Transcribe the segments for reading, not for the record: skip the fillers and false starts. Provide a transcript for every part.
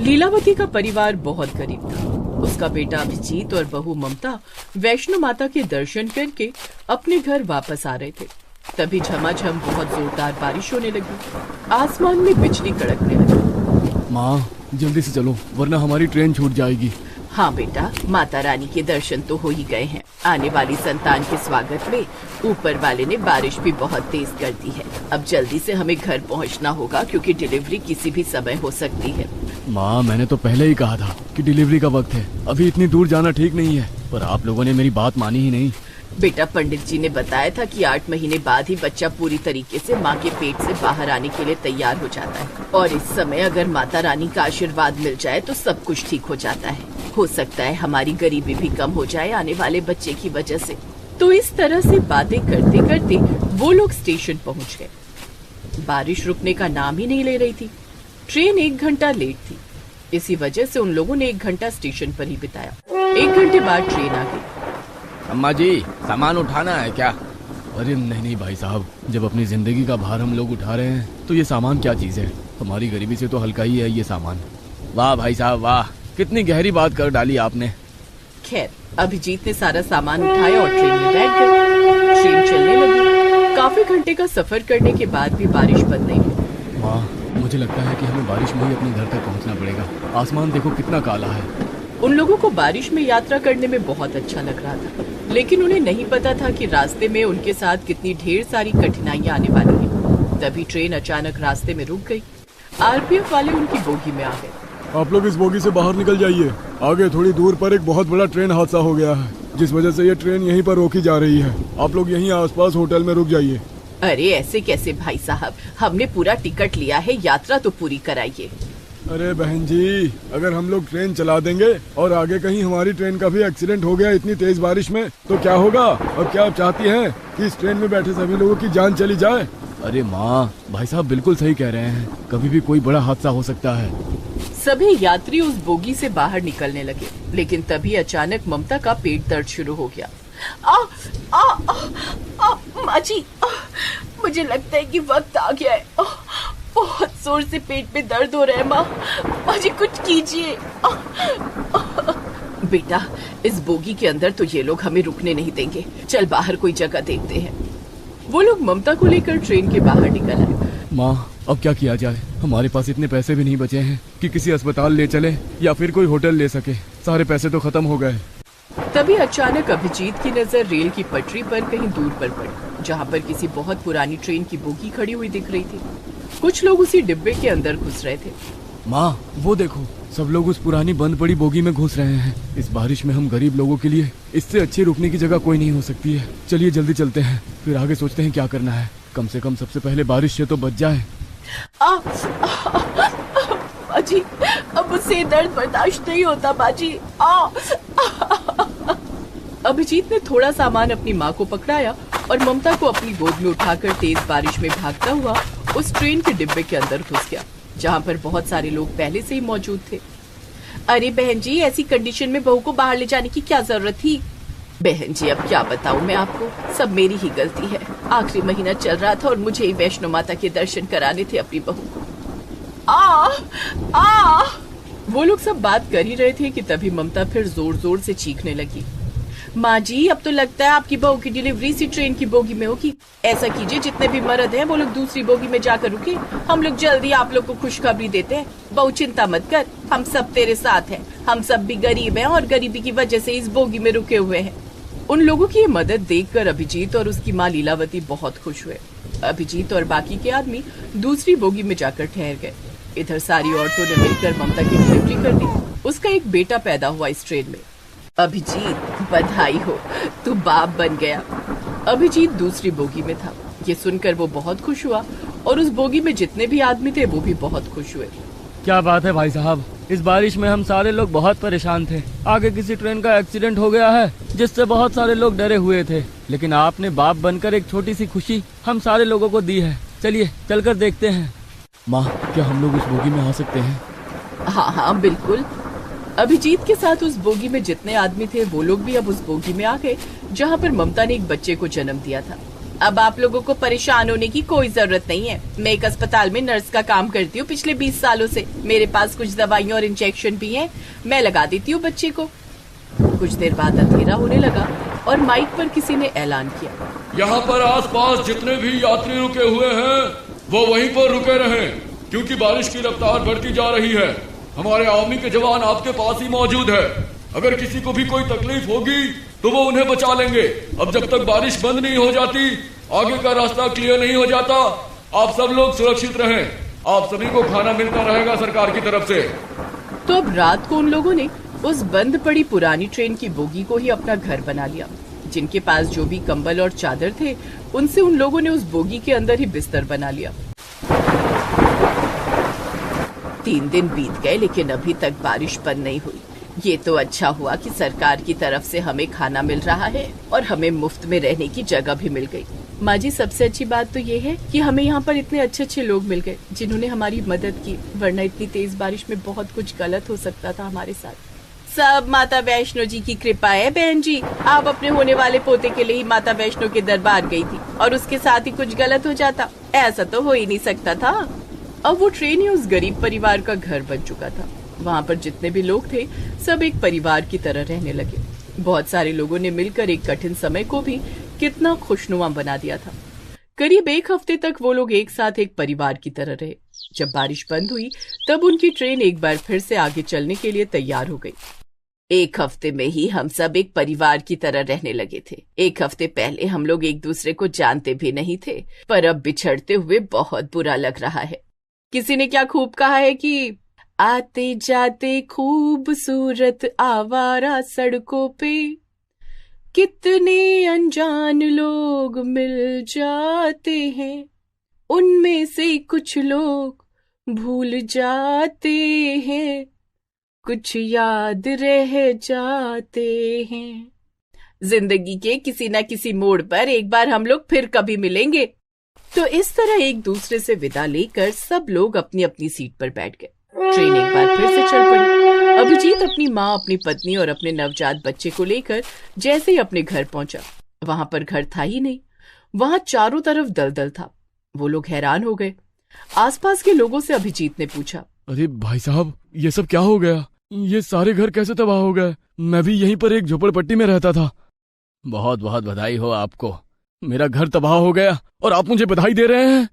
लीलावती का परिवार बहुत गरीब था। उसका बेटा अभिजीत और बहू ममता वैष्णो माता के दर्शन करके अपने घर वापस आ रहे थे। तभी झमाझम बहुत जोरदार बारिश होने लगी। आसमान में बिजली कड़कने लगी। माँ, जल्दी से चलो वरना हमारी ट्रेन छूट जाएगी। हाँ बेटा, माता रानी के दर्शन तो हो ही गए हैं। आने वाली संतान के स्वागत में ऊपर वाले ने बारिश भी बहुत तेज कर दी है। अब जल्दी से हमें घर पहुंचना होगा क्योंकि डिलीवरी किसी भी समय हो सकती है। माँ, मैंने तो पहले ही कहा था कि डिलीवरी का वक्त है, अभी इतनी दूर जाना ठीक नहीं है, पर आप लोगों ने मेरी बात मानी ही नहीं। बेटा, पंडित जी ने बताया था कि 8 महीने बाद ही बच्चा पूरी तरीके से माँ के पेट से बाहर आने के लिए तैयार हो जाता है और इस समय अगर माता रानी का आशीर्वाद मिल जाए तो सब कुछ ठीक हो जाता है। हो सकता है हमारी गरीबी भी कम हो जाए आने वाले बच्चे की वजह से। तो इस तरह से बातें करते करते वो लोग स्टेशन पहुँच गए। बारिश रुकने का नाम ही नहीं ले रही थी। ट्रेन 1 घंटा लेट थी। इसी वजह से उन लोगों ने 1 घंटा स्टेशन पर ही बिताया। 1 घंटे बाद ट्रेन आ गई। अम्मा जी, सामान उठाना है क्या? अरे नहीं भाई साहब, जब अपनी जिंदगी का भार हम लोग उठा रहे हैं तो ये सामान क्या चीज है। हमारी गरीबी से तो हल्का ही है ये सामान। वाह भाई साहब वाह, कितनी गहरी बात कर डाली आपने। खैर, अभिजीत ने सारा सामान उठाया और ट्रेन में बैठ गए। ट्रेन चलने लगी। काफी घंटे का सफर करने के बाद भी बारिश बंद नहीं हुई। माँ, मुझे लगता है कि हमें बारिश में ही अपने घर तक पहुँचना पड़ेगा। आसमान देखो कितना काला है। उन लोगों को बारिश में यात्रा करने में बहुत अच्छा लग रहा था, लेकिन उन्हें नहीं पता था कि रास्ते में उनके साथ कितनी ढेर सारी कठिनाइयां आने वाली हैं। तभी ट्रेन अचानक रास्ते में रुक गई। आरपीएफ वाले उनकी बोगी में आ गए। आप लोग इस बोगी से बाहर निकल जाइए। आगे थोड़ी दूर पर एक बहुत बड़ा ट्रेन हादसा हो गया है, जिस वजह से ये ट्रेन यहीं पर रोकी जा रही है। आप लोग यहीं आसपास होटल में रुक जाइए। अरे ऐसे कैसे भाई साहब, हमने पूरा टिकट लिया है, यात्रा तो पूरी कराइए। अरे बहन जी, अगर हम लोग ट्रेन चला देंगे और आगे कहीं हमारी ट्रेन का भी एक्सीडेंट हो गया इतनी तेज बारिश में तो क्या होगा? और क्या आप चाहती हैं कि इस ट्रेन में बैठे सभी लोगों की जान चली जाए? अरे माँ, भाई साहब बिल्कुल सही कह रहे हैं, कभी भी कोई बड़ा हादसा हो सकता है। सभी यात्री उस बोगी से बाहर निकलने लगे, लेकिन तभी अचानक ममता का पेट दर्द शुरू हो गया। माँ जी, मुझे लगता है कि वक्त आ गया है। बहुत जोर से पेट में दर्द हो रहा है। माँ जी कुछ कीजिए। बेटा, इस बोगी के अंदर तो ये लोग हमें रुकने नहीं देंगे। चल बाहर कोई जगह देखते हैं। वो लोग ममता को लेकर ट्रेन के बाहर निकल आए। माँ, अब क्या किया जाए? हमारे पास इतने पैसे भी नहीं बचे हैं कि किसी अस्पताल ले चले या फिर कोई होटल ले सके। सारे पैसे तो खत्म हो गए। तभी अचानक अभिजीत की नजर रेल की पटरी पर कहीं दूर पर पड़ी, जहाँ पर किसी बहुत पुरानी ट्रेन की बोगी खड़ी हुई दिख रही थी। कुछ लोग उसी डिब्बे के अंदर घुस रहे थे। माँ, वो देखो, सब लोग उस पुरानी बंद पड़ी बोगी में घुस रहे हैं। इस बारिश में हम गरीब लोगों के लिए इससे अच्छी रुकने की जगह कोई नहीं हो सकती है। चलिए जल्दी चलते हैं, फिर आगे सोचते हैं क्या करना है। कम से कम सबसे पहले बारिश से तो बच जाए। बाजी, अब मुझसे दर्द बर्दाश्त नहीं होता बाजी। अभिजीत ने थोड़ा सामान अपनी माँ को पकड़ाया और ममता को अपनी गोद में उठाकर तेज बारिश में भागता हुआ उस ट्रेन के डिब्बे के अंदर घुस गया, जहाँ पर बहुत सारे लोग पहले से ही मौजूद थे। अरे बहन जी, ऐसी कंडीशन में बहू को बाहर ले जाने की क्या जरूरत थी? बहन जी, अब क्या बताऊं मैं आपको, सब मेरी ही गलती है। आखिरी महीना चल रहा था और मुझे ही वैष्णो माता के दर्शन कराने थे अपनी बहू को। वो लोग सब बात कर ही रहे थे कि तभी ममता फिर जोर जोर से चीखने लगी। माँ जी, अब तो लगता है आपकी बहू की डिलीवरी इसी ट्रेन की बोगी में होगी। ऐसा कीजिए, जितने भी मर्द हैं वो लोग दूसरी बोगी में जाकर रुके। हम लोग जल्दी आप लोग को खुशखबरी देते हैं। बहू चिंता मत कर, हम सब तेरे साथ हैं। हम सब भी गरीब हैं और गरीबी की वजह से इस बोगी में रुके हुए हैं। उन लोगों की ये मदद देखकर अभिजीत और उसकी माँ लीलावती बहुत खुश हुए। अभिजीत और बाकी के आदमी दूसरी बोगी में जाकर ठहर गए। इधर सारी औरतों ने मिलकर ममता की डिलीवरी कर दी। उसका एक बेटा पैदा हुआ इस ट्रेन में। अभिजीत, बधाई हो, तू बाप बन गया। अभिजीत दूसरी बोगी में था। ये सुनकर वो बहुत खुश हुआ और उस बोगी में जितने भी आदमी थे वो भी बहुत खुश हुए। क्या बात है भाई साहब, इस बारिश में हम सारे लोग बहुत परेशान थे। आगे किसी ट्रेन का एक्सीडेंट हो गया है जिससे बहुत सारे लोग डरे हुए थे, लेकिन आपने बाप बनकर एक छोटी सी खुशी हम सारे लोगों को दी है। चलिए चलकर देखते हैं। माँ, क्या हम लोग उस बोगी में आ सकते हैं? हाँ हाँ बिल्कुल। अभिजीत के साथ उस बोगी में जितने आदमी थे वो लोग भी अब उस बोगी में आ गए जहाँ पर ममता ने एक बच्चे को जन्म दिया था। अब आप लोगों को परेशान होने की कोई जरूरत नहीं है। मैं एक अस्पताल में नर्स का काम करती हूँ पिछले 20 सालों से। मेरे पास कुछ दवाइयाँ और इंजेक्शन भी हैं, मैं लगा देती हूँ बच्चे को। कुछ देर बाद अंधेरा होने लगा और माइक पर किसी ने ऐलान किया, यहाँ पर आसपास जितने भी यात्री रुके हुए हैं वो वहीं पर रुके रहें, क्योंकि बारिश की रफ्तार बढ़ती जा रही है। हमारे आर्मी के जवान आपके पास ही मौजूद है। अगर किसी को भी कोई तकलीफ होगी तो वो उन्हें बचा लेंगे। अब जब तक बारिश बंद नहीं हो जाती, आगे का रास्ता क्लियर नहीं हो जाता, आप सब लोग सुरक्षित रहें। आप सभी को खाना मिलता रहेगा सरकार की तरफ से। तो अब रात को उन लोगों ने उस बंद पड़ी पुरानी ट्रेन की बोगी को ही अपना घर बना लिया। जिनके पास जो भी कंबल और चादर थे, उनसे उन लोगों ने उस बोगी के अंदर ही बिस्तर बना लिया। 3 दिन बीत गए लेकिन अभी तक बारिश बंद नहीं हुई। ये तो अच्छा हुआ कि सरकार की तरफ से हमें खाना मिल रहा है और हमें मुफ्त में रहने की जगह भी मिल गई। माँ जी, सबसे अच्छी बात तो ये है कि हमें यहाँ पर इतने अच्छे अच्छे लोग मिल गए जिन्होंने हमारी मदद की, वरना इतनी तेज बारिश में बहुत कुछ गलत हो सकता था हमारे साथ। सब माता वैष्णो जी की कृपा है बहन जी। आप अपने होने वाले पोते के लिए ही माता वैष्णो के दरबार गई थी और उसके साथ ही कुछ गलत हो जाता, ऐसा तो हो ही नहीं सकता था। अब वो ट्रेन ही उस गरीब परिवार का घर बन चुका था। वहाँ पर जितने भी लोग थे सब एक परिवार की तरह रहने लगे। बहुत सारे लोगों ने मिलकर एक कठिन समय को भी कितना खुशनुमा बना दिया था। करीब 1 हफ्ते तक वो लोग एक साथ एक परिवार की तरह रहे। जब बारिश बंद हुई तब उनकी ट्रेन एक बार फिर से आगे चलने के लिए तैयार हो गई। 1 हफ्ते में ही हम सब एक परिवार की तरह रहने लगे थे। 1 हफ्ते पहले हम लोग एक दूसरे को जानते भी नहीं थे, पर अब बिछड़ते हुए बहुत बुरा लग रहा है। किसी ने क्या खूब कहा है कि आते जाते खूबसूरत आवारा सड़कों पे कितने अनजान लोग मिल जाते हैं, उनमें से कुछ लोग भूल जाते हैं, कुछ याद रह जाते हैं। जिंदगी के किसी न किसी मोड़ पर एक बार हम लोग फिर कभी मिलेंगे। तो इस तरह एक दूसरे से विदा लेकर सब लोग अपनी अपनी सीट पर बैठ गए। ट्रेन एक बार फिर से चल पड़ी। अभिजीत अपनी माँ, अपनी पत्नी और अपने नवजात बच्चे को लेकर जैसे ही अपने घर पहुंचा, वहां पर घर था ही नहीं। वहां चारों तरफ दलदल था। वो लोग हैरान हो गए। आसपास के लोगों से अभिजीत ने पूछा, अरे भाई साहब, ये सब क्या हो गया? ये सारे घर कैसे तबाह हो गए? मैं भी यहीं पर एक झोपड़पट्टी में रहता था। बहुत बहुत बधाई हो आपको। मेरा घर तबाह हो गया और आप मुझे बधाई दे रहे हैं?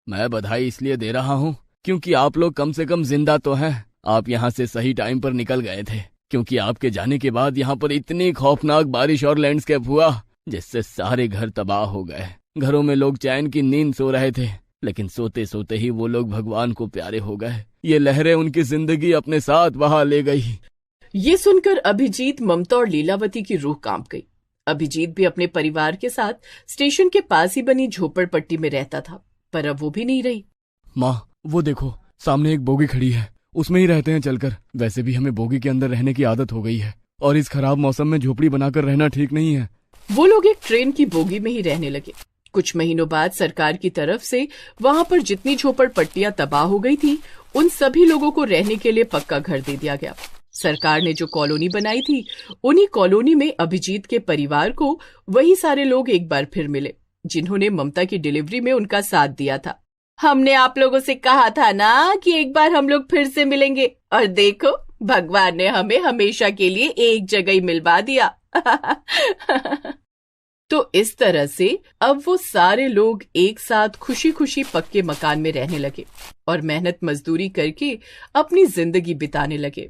मैं बधाई इसलिए दे रहा हूँ क्योंकि आप लोग कम से कम जिंदा तो हैं। आप यहाँ से सही टाइम पर निकल गए थे, क्योंकि आपके जाने के बाद यहाँ पर इतनी खौफनाक बारिश और लैंडस्केप हुआ जिससे सारे घर तबाह हो गए। घरों में लोग चैन की नींद सो रहे थे, लेकिन सोते सोते ही वो लोग भगवान को प्यारे हो गए। ये लहरें उनकी जिंदगी अपने साथ बहा ले गई। ये सुनकर अभिजीत, ममता और लीलावती की रूह कांप गई। अभिजीत भी अपने परिवार के साथ स्टेशन के पास ही बनी झोपड़पट्टी में रहता था, पर अब वो भी नहीं रही। माँ, वो देखो, सामने एक बोगी खड़ी है, उसमें ही रहते हैं चलकर। वैसे भी हमें बोगी के अंदर रहने की आदत हो गई है और इस खराब मौसम में झोपड़ी बनाकर रहना ठीक नहीं है। वो लोग एक ट्रेन की बोगी में ही रहने लगे। कुछ महीनों बाद सरकार की तरफ से वहां पर जितनी झोपड़पट्टियां तबाह हो गई थी, उन सभी लोगों को रहने के लिए पक्का घर दे दिया गया। सरकार ने जो कॉलोनी बनाई थी, उन्हीं कॉलोनी में अभिजीत के परिवार को वही सारे लोग एक बार फिर मिले जिन्होंने ममता की डिलीवरी में उनका साथ दिया था। हमने आप लोगों से कहा था ना कि एक बार हम लोग फिर से मिलेंगे, और देखो भगवान ने हमें हमेशा के लिए एक जगह ही मिलवा दिया। तो इस तरह से अब वो सारे लोग एक साथ खुशी खुशी पक्के मकान में रहने लगे और मेहनत मजदूरी करके अपनी जिंदगी बिताने लगे।